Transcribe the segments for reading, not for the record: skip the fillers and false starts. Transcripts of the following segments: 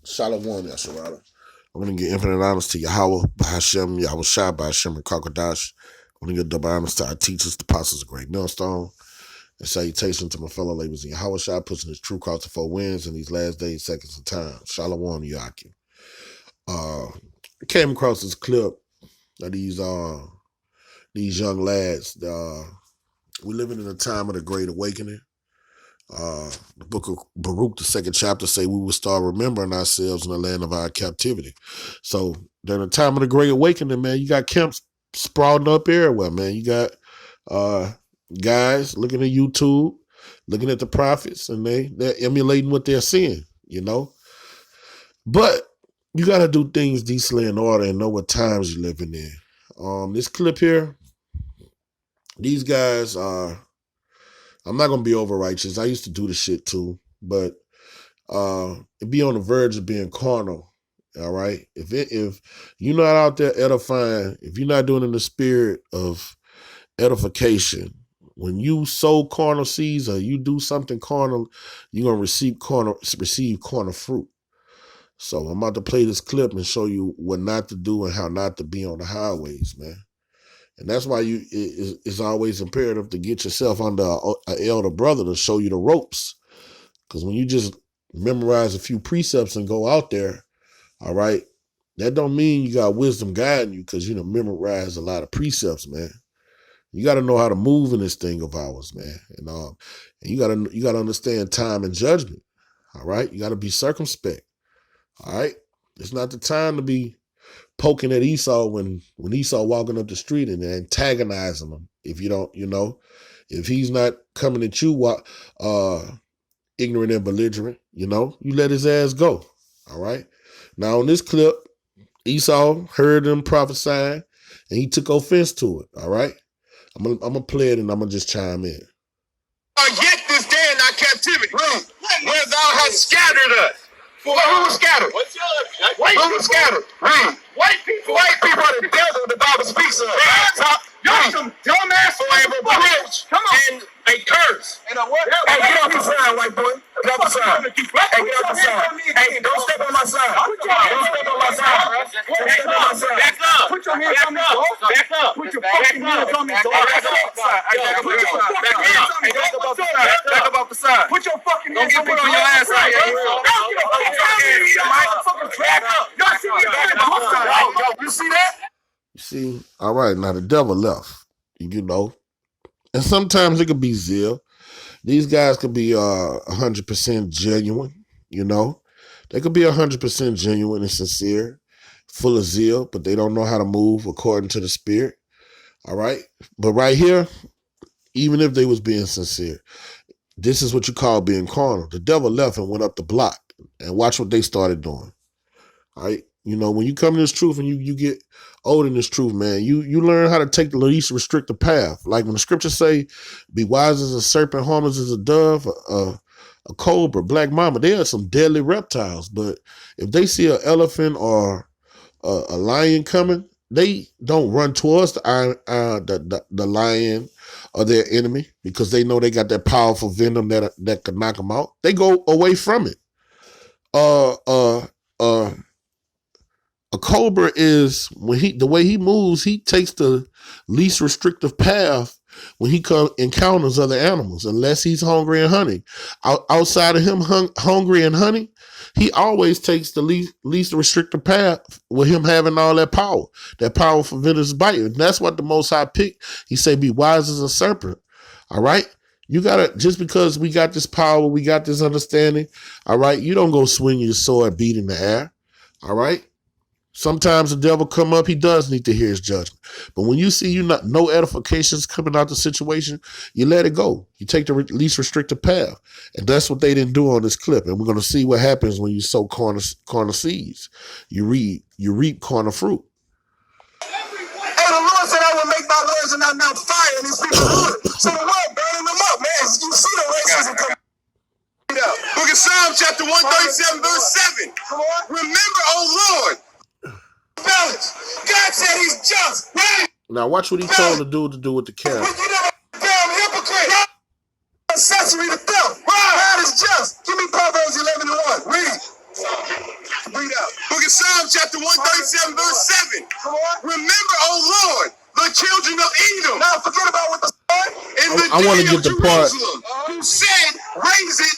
Shalom, Yasharala. I want to give infinite honors to Yahweh, Bahashem, Yahweh Shai, Bahashem, and Kakadash. I want to give double honors to our teachers, the apostles of Great Millstone, and salutation to my fellow laborers in Yahweh Shai, pushing his true cause to four winds in these last days, seconds, and time. Shalom, Yakim. I came across this clip of these young lads. We living in a time of the Great Awakening. The book of Baruch, the second chapter, say we will start remembering ourselves in the land of our captivity. So during the time of the Great Awakening, man, you got camps sprawling up everywhere, man. You got guys looking at YouTube, looking at the prophets, and they're emulating what they're seeing, you know. But you got to do things decently in order and know what times you're living in. This clip here, these guys are. I'm not gonna be over righteous. I used to do the shit too, but it be on the verge of being carnal. All right. If you're not out there edifying, if you're not doing it in the spirit of edification, when you sow carnal seeds or you do something carnal, you're gonna receive carnal fruit. So I'm about to play this clip and show you what not to do and how not to be on the highways, man. And that's why it's always imperative to get yourself under an elder brother to show you the ropes. Because when you just memorize a few precepts and go out there, all right, that don't mean you got wisdom guiding you because you memorize a lot of precepts, man. You got to know how to move in this thing of ours, man. And you got to understand time and judgment. All right, you got to be circumspect. All right, it's not the time to be poking at Esau when Esau walking up the street and antagonizing him. If you don't, if he's not coming at you ignorant and belligerent, you let his ass go. All right. Now on this clip, Esau heard them prophesying and he took offense to it. All right. I'm gonna play it and I'm gonna just chime in. Yet this day in our captivity, where thou hast scattered us. Who was scattered? What's yours? Who was scattered? White people. White people are the devil the Bible speaks of. Y'all some dumbass reproach. Come on. And a curse. And a what? Hey, get off the side, white boy. Get off the side. Hey, get off the side. Hey, don't step on my side. Don't step on my side. Don't step on my side. Back up. Put your hands on me, dog. Back up. Put your fucking hands on me, dog. Back up. Put your fucking hands on me. Back up off the side. Back up off the side. Put your fucking hands on me. Don't get put on your ass right here. You see that? You see, all right, now the devil left, and sometimes it could be zeal. These guys could be 100% genuine, They could be 100% genuine and sincere, full of zeal, but they don't know how to move according to the spirit, all right? But right here, even if they was being sincere, this is what you call being carnal. The devil left and went up the block, and watch what they started doing, all right? When you come to this truth and you get old in this truth, man, you learn how to take the least restrictive path. Like when the scriptures say, be wise as a serpent, harmless as a dove, a cobra, black mama, they are some deadly reptiles. But if they see an elephant or a lion coming, they don't run towards the lion or their enemy because they know they got that powerful venom that could knock them out. They go away from it. A cobra is the way he moves, he takes the least restrictive path when he encounters other animals, unless he's hungry and hunting. Outside of him hungry and hunting, he always takes the least restrictive path with him having all that power for venomous bite. And that's what the Most High picked. He said, be wise as a serpent. All right. You gotta, just because we got this power, we got this understanding. All right. You don't go swing your sword, beat in the air. All right. Sometimes the devil come up, he does need to hear his judgment. But when you see no edifications coming out the situation, you let it go. You take the least restrictive path. And that's what they didn't do on this clip. And we're going to see what happens when you sow carnal seeds. You reap carnal fruit. Hey, the Lord said I will make my words and not mount fire in these people's So the world burning them up, man. You see the racism coming. Book of Psalms, chapter 137, verse 7. Remember, O Lord, God said he's just. Now watch what he told the dude to do with the camera. Damn hypocrite. Accessory to theft. God is just. Give me Proverbs 11:1. Read. Psalm chapter 137, verse 7. Remember, O Lord, the children of Edom. Now forget about what the Lord in the day of Jerusalem, who said, raise it,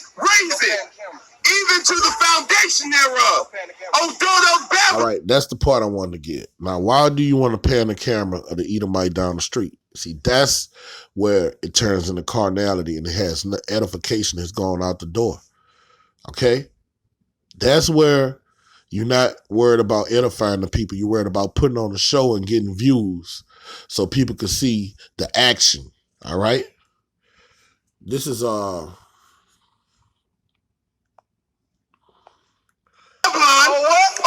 even to the foundation thereof. O daughter of Babylon. All right, that's the part I wanted to get. Now, why do you want to pan the camera of the Edomite down the street? See, that's where it turns into carnality and it has no edification has gone out the door. Okay? That's where you're not worried about edifying the people. You're worried about putting on a show and getting views so people can see the action. All right? This is Babylon.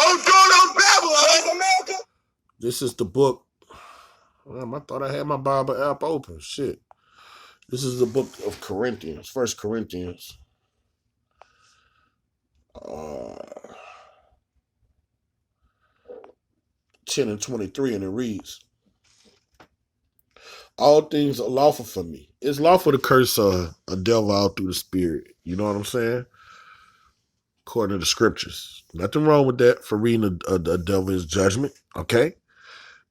Oh, daughter of Babylon. America. This is the book. I thought I had my Bible app open. Shit. This is the book of Corinthians, 1 Corinthians. 10 and 23, and it reads, all things are lawful for me. It's lawful to curse a devil out through the spirit. You know what I'm saying? According to the scriptures. Nothing wrong with that for reading a devil's judgment. Okay?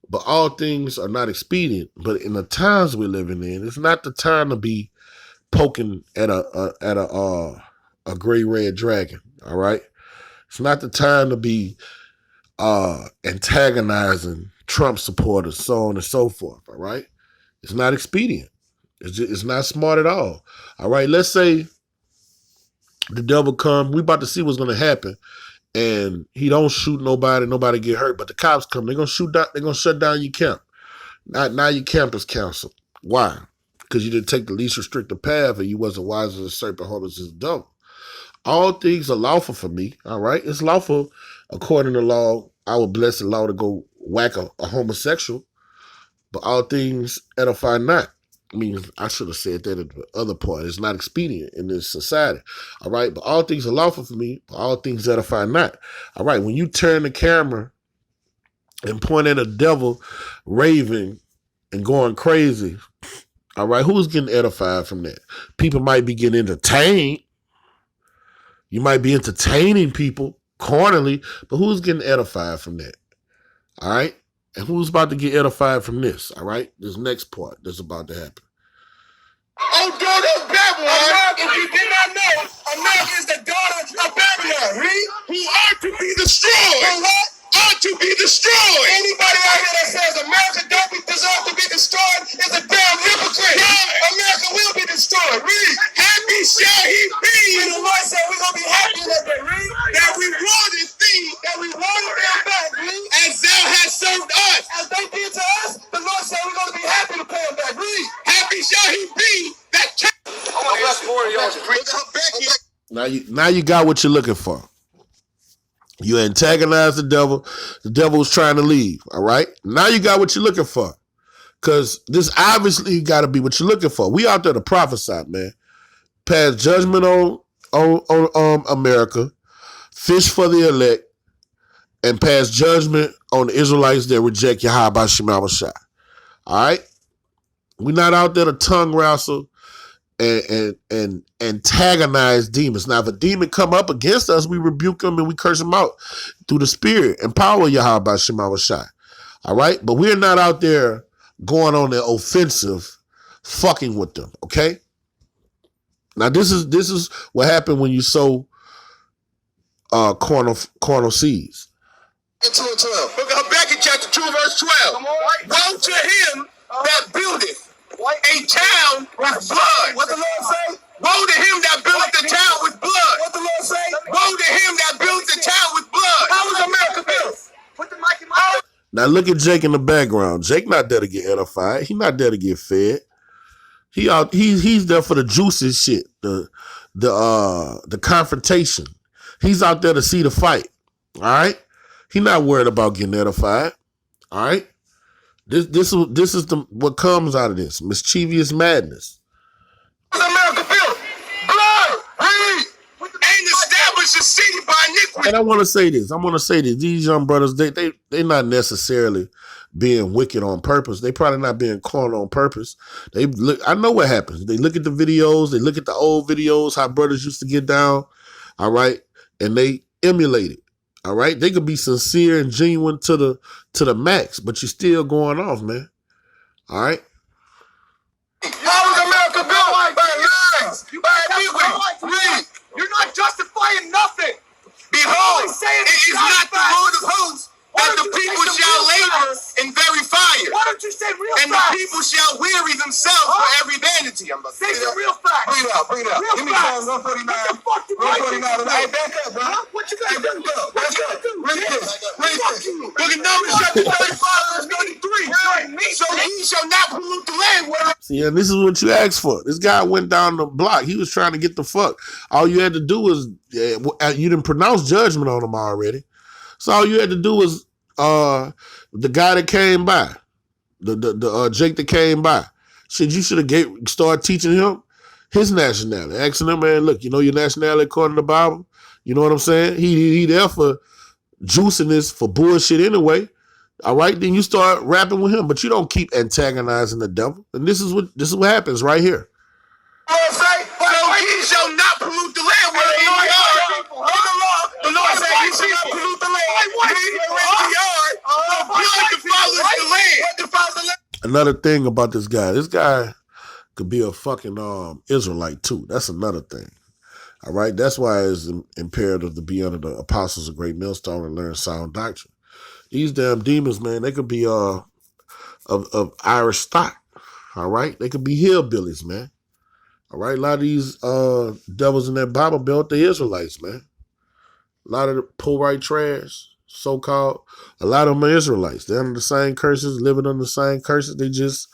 But all things are not expedient. But in the times we're living in, it's not the time to be poking at a gray red dragon. All right? It's not the time to be antagonizing Trump supporters, so on and so forth. All right? It's not expedient. It's not smart at all. All right? Let's say the devil come. We about to see what's going to happen. And he don't shoot nobody get hurt. But the cops come. They're going to shoot down. They're going to shut down your camp. Now your camp is canceled. Why? Because you didn't take the least restrictive path and you wasn't wise as a serpent, harmless as a devil. All things are lawful for me. All right? It's lawful according to law, our blessed law, to go whack a homosexual. But all things edify not. I mean, I should have said that in the other part. It's not expedient in this society. All right? But all things are lawful for me, but all things edify not. All right? When you turn the camera and point at a devil raving and going crazy, all right, who's getting edified from that? People might be getting entertained. You might be entertaining people cornerly, but who's getting edified from that? All right? And who's about to get edified from this? All right? This next part that's about to happen. Oh, daughter of Babylon. If you did not know, America is the daughter of Babylon. Read. Who are to be destroyed. Who what? Are to be destroyed. Anybody out here that says America don't deserve to be destroyed is a damn hypocrite. Yeah. America will be destroyed. Read. Happy shall he be. And the Lord said we're going to be happy that they read. That we rewarded thee. That we rewarded them back. Read. As thou hast served us. As they did to us, the Lord said we're going to be happy to pay them back. Read. Happy shall he be that Now you got what you're looking for. You antagonize the devil. The devil was trying to leave. All right. Now you got what you're looking for. Because this obviously got to be what you're looking for. We out there to prophesy, man. Pass judgment on America, fish for the elect, and pass judgment on the Israelites that reject Yahweh Shema Shai. All right? We're not out there to tongue wrestle and antagonize demons. Now, if a demon come up against us, we rebuke them and we curse them out through the spirit and power of Yahweh Shema Shai. All right? But we're not out there going on the offensive, fucking with them, okay? Now, this is what happened when you sow carnal seeds. 2 and 12. Book of Habakkuk chapter 2 verse 12. Woe to him that buildeth a town with blood. What the Lord say? Woe to him that buildeth the town with blood. What the Lord say? Woe to him that buildeth the town with blood. How was America built? Put the mic in my mouth. Now look at Jake in the background. Jake not there to get edified. He not there to get fed. He's there for the juicy shit, the confrontation. He's out there to see the fight. All right? He not worried about getting edified. All right? This is what comes out of this mischievous madness. America built blood, and established a city by iniquity. And I want to say this. These young brothers, they not necessarily being wicked on purpose. They probably not being carnal on purpose. I know what happens. They look at the videos. They look at the old videos, how brothers used to get down. All right. And they emulate it. All right, they could be sincere and genuine to the max, but you're still going off, man. All right. How is America built? By lies, by iniquity. You're not justifying nothing. Behold, it is not the Lord of hosts that the people shall labor in very fire. Why don't you say real facts? And the people shall weary themselves for every vanity. Say some real facts. Bring it out. Give me Psalms 149. What the fuck 149. Hey, back up, bro. What you gonna do? Back up. Read this. Look at Numbers chapter 35, verse 33. So ye shall not pollute the land. See, and this is what you asked for. This guy went down the block. He was trying to get the fuck. All you had to do was, you didn't pronounce judgment on him already. So all you had to do was, the guy that came by, the Jake that came by, shit, you should have started teaching him his nationality. Asking him, man, look, you know your nationality according to the Bible? You know what I'm saying? He there for juicing this for bullshit anyway. All right, then you start rapping with him, but you don't keep antagonizing the devil. And this is what happens right here. He shall not pollute the land where the Lord said he shall not pollute the land. Another thing about this guy could be a fucking Israelite too. That's another thing. All right, that's why it's imperative to be under the apostles of great millstone and learn sound doctrine. These damn demons, man, they could be of Irish stock. All right, they could be hillbillies, man. All right, a lot of these devils in that Bible Belt, the Israelites, man. A lot of the poor-white trash, so-called, a lot of them are Israelites. They're under the same curses, living under the same curses. They just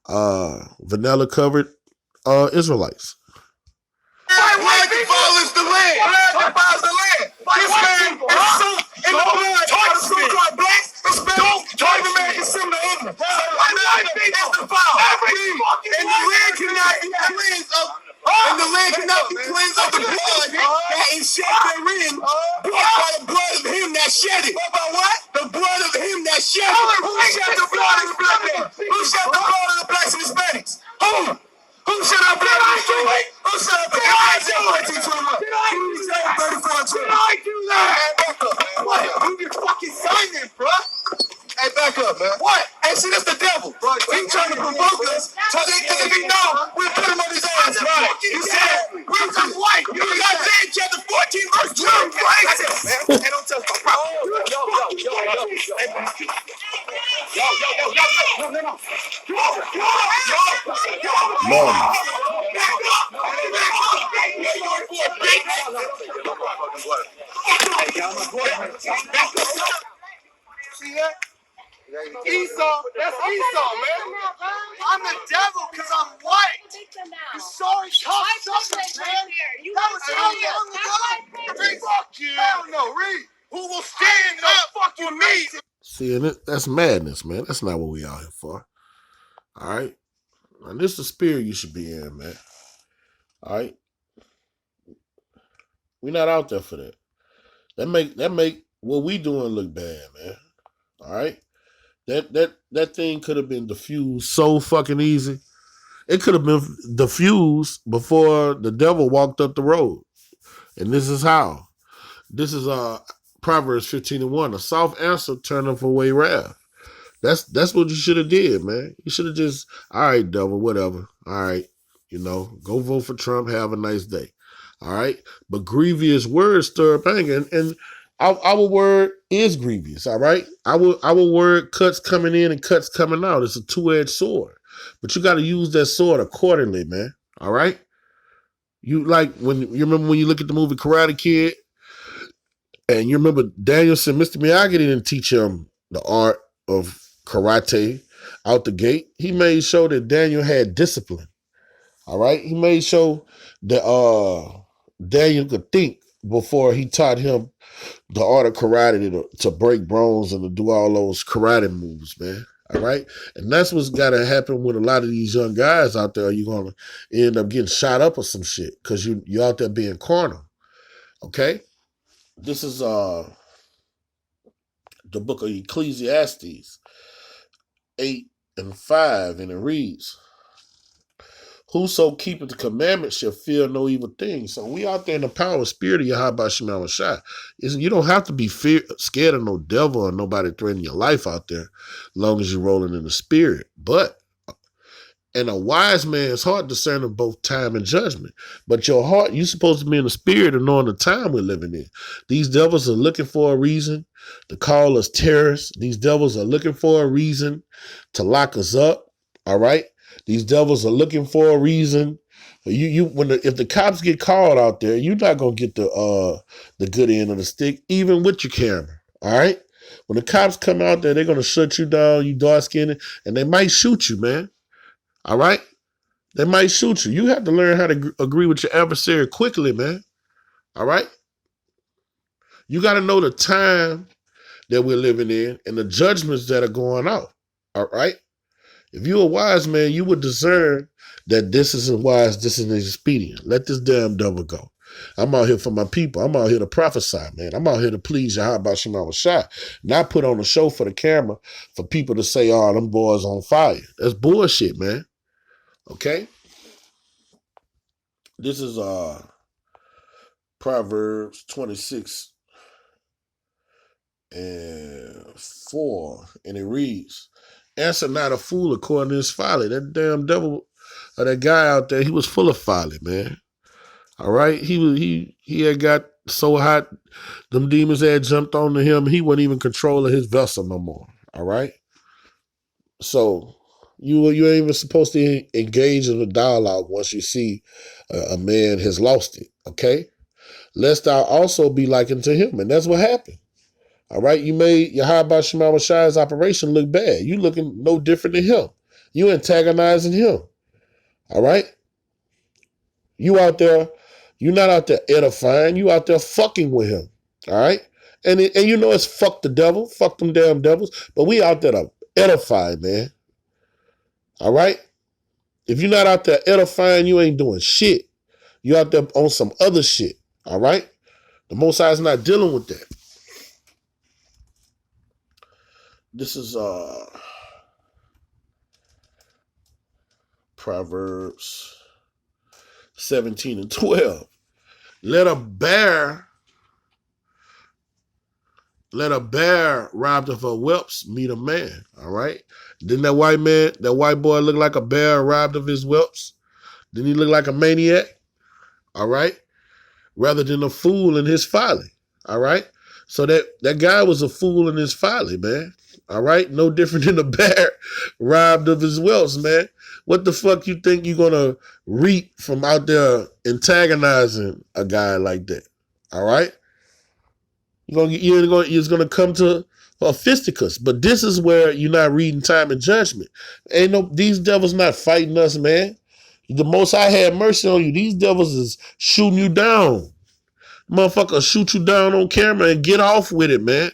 vanilla-covered Israelites. Why defiles the land? Defiles the land. This man is so in the blood of so-called blacks, Hispanics, Native Americans, similar to Israel. So why is defiled? And the land cannot be cleansed of. And the land cannot be cleansed of the blood that is shed therein, by the blood of him that shed it. By what? The blood of him that shed it. Who shed the blood of the black man? Who shed the blood of the blacks and Hispanics? Who shed our blood of the Hispanics? Who shed the blood of the Hispanics? Did I do that? What? Who you fucking signed it, bro? Hey, back up, man. What? Hey, see, that's the devil. He trying to provoke us so they know we'll put him on his ass. Right. You said, we're just white. You got Isaiah chapter 14, verse 2. Right? Man, don't touch my problem. See that? Esau, that's Esau, man. I'm the devil because I'm white. You sorry, tough suckers, man. That was how long ago. Fuck you. Hell no, Reed. Who will stand up with me? See, and that's madness, man. That's not what we out here for. All right? And this is the spirit you should be in, man. All right? We're not out there for that. That make what we doing look bad, man. All right? That thing could have been diffused so fucking easy. It could have been diffused before the devil walked up the road. And this is how. This is Proverbs 15:1. A soft answer turneth away wrath. That's what you should have did, man. You should have just, all right, devil, whatever. All right, go vote for Trump. Have a nice day. All right? But grievous words stir up anger. And our word is grievous, all right? Our word cuts coming in and cuts coming out. It's a two-edged sword. But you got to use that sword accordingly, man, all right? You remember when you look at the movie Karate Kid, and you remember Danielson, Mr. Miyagi didn't teach him the art of karate out the gate. He made sure that Daniel had discipline, all right? He made sure that Daniel could think before he taught him the art of karate to break bones and to do all those karate moves, man. All right? And that's what's got to happen with a lot of these young guys out there. You're going to end up getting shot up or some shit because you're out there being carnal. Okay? This is the book of Ecclesiastes 8:5, and it reads, Whoso keepeth the commandments shall fear no evil thing. So we out there in the power of spirit of Yahweh Shema Shai. You don't have to be scared of no devil or nobody threatening your life out there, as long as you're rolling in the spirit. But in a wise man's heart discerning both time and judgment. But your heart, you're supposed to be in the spirit and knowing the time we're living in. These devils are looking for a reason to call us terrorists. These devils are looking for a reason to lock us up. All right? These devils are looking for a reason. If the cops get called out there, you're not gonna get the good end of the stick, even with your camera. All right. When the cops come out there, they're gonna shut you down. You dark skinned, and they might shoot you, man. All right. They might shoot you. You have to learn how to agree with your adversary quickly, man. All right. You got to know the time that we're living in and the judgments that are going out. All right. If you're a wise man, you would discern that this isn't wise, this isn't expedient. Let this damn devil go. I'm out here for my people. I'm out here to prophesy, man. I'm out here to please Yahweh Shema Shai. Not put on a show for the camera for people to say, oh, them boys on fire. That's bullshit, man. Okay? This is Proverbs 26:4, and it reads, answer not a fool according to his folly. That damn devil, or that guy out there, he was full of folly, man. All right? He had got so hot, them demons had jumped onto him, he wasn't even controlling his vessel no more. All right? So you ain't even supposed to engage in a dialogue once you see a man has lost it, okay? Lest thou also be likened to him. And that's what happened. All right, you made Yahweh Shema Shai's operation look bad. You looking no different than him. You antagonizing him. All right? You out there, you're not out there edifying. You out there fucking with him. All right? And you know it's fuck the devil, fuck them damn devils, but we out there to edify, man. All right? If you're not out there edifying, you ain't doing shit. You out there on some other shit. All right? The Most High is not dealing with that. This is Proverbs 17:12. Let a bear robbed of her whelps meet a man. All right. Didn't that white boy look like a bear robbed of his whelps? Didn't he look like a maniac? All right. Rather than a fool in his folly. All right. So that guy was a fool in his folly, man. All right? No different than a bear robbed of his whelps, man. What the fuck you think you're going to reap from out there antagonizing a guy like that? All right? It's going to come to a fisticuffs. But this is where you're not reading time and judgment. These devils not fighting us, man. The Most High had mercy on you. These devils is shooting you down. Motherfucker shoot you down on camera and get off with it, man.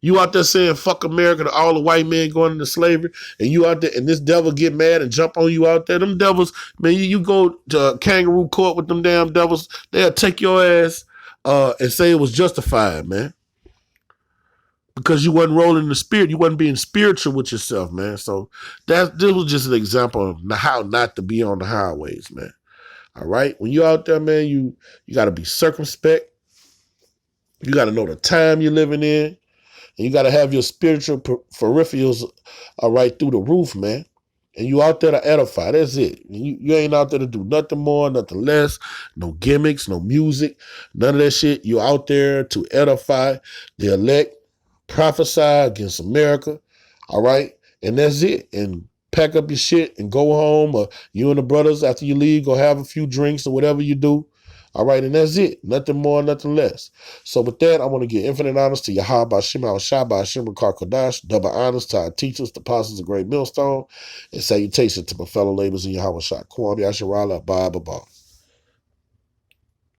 You out there saying fuck America to all the white men going into slavery, and you out there and this devil get mad and jump on you out there. Them devils, man, you go to kangaroo court with them damn devils, they'll take your ass and say it was justified, man. Because you wasn't rolling in the spirit. You wasn't being spiritual with yourself, man. So this was just an example of how not to be on the highways, man. All right? When you out there, man, you got to be circumspect. You got to know the time you're living in. And you got to have your spiritual peripherals right through the roof, man. And you out there to edify. That's it. You ain't out there to do nothing more, nothing less. No gimmicks, no music, none of that shit. You out there to edify the elect, prophesy against America. All right? And that's it. And pack up your shit and go home. Or you and the brothers, after you leave, go have a few drinks or whatever you do. All right, and that's it. Nothing more, nothing less. So with that, I want to give infinite honors to Yahweh Shema Shai Hashem Kodash, double honors to our teachers, the apostles of Great Millstone, and salutations to my fellow laborers in Yahweh Shai. Kwam Yasharala, Bye, bye, bye.